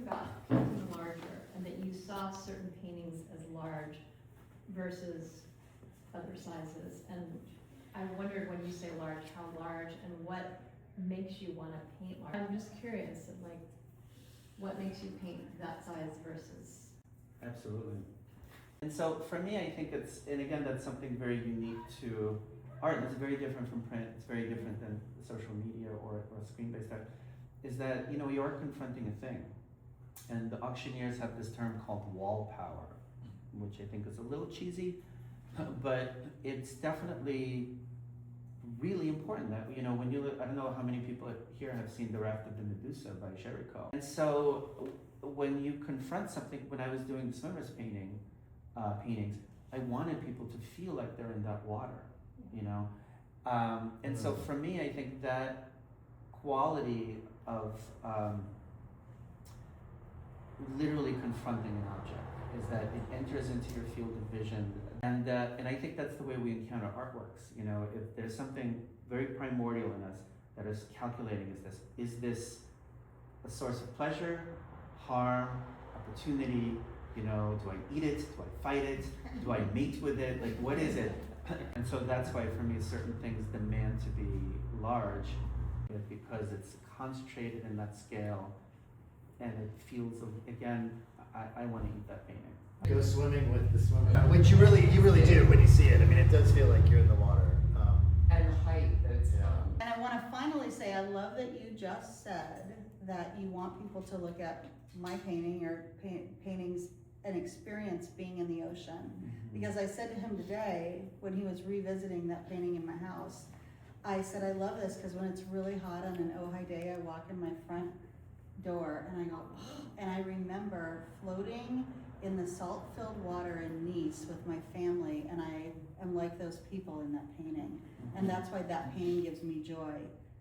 about painting larger, and that you saw certain paintings as large versus other sizes. And I wondered, when you say large, how large, and what makes you want to paint large? I'm just curious of like, what makes you paint that size versus? Absolutely. And so for me, I think it's, and again, that's something very unique to art. It's very different from print. It's very different than social media or screen-based art. Is that, you know, you're confronting a thing. And the auctioneers have this term called wall power, which I think is a little cheesy, but it's definitely really important that, you know, when you look, I don't know how many people here have seen The Raft of the Medusa by Jericho. And so when you confront something, when I was doing the swimmers paintings, I wanted people to feel like they're in that water, you know? And so for me, I think that quality of literally confronting an object is that it enters into your field of vision. And I think that's the way we encounter artworks. You know, if there's something very primordial in us that is calculating, is this a source of pleasure, harm, opportunity? You know, do I eat it? Do I fight it? Do I mate with it? Like, what is it? And so that's why for me certain things demand to be large, because it's concentrated in that scale, and it feels, again, I want to eat that painting. Go swimming with the swimmer, which you really do when you see it. I mean, it does feel like you're in the water. And the height that's And I want to finally say, I love that you just said that you want people to look at my painting or paintings and experience being in the ocean. Because I said to him today, when he was revisiting that painting in my house, I said, I love this because when it's really hot on an Ojai day, I walk in my front door and I go, oh, and I remember floating in the salt-filled water in Nice with my family, and I am like those people in that painting. And that's why that painting gives me joy,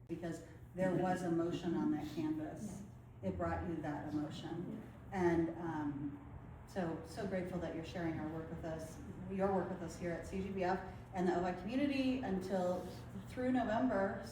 because there was emotion on that canvas. It brought you that emotion. And so grateful that you're sharing our work with us, your work with us here at CGBF and the OI community through November.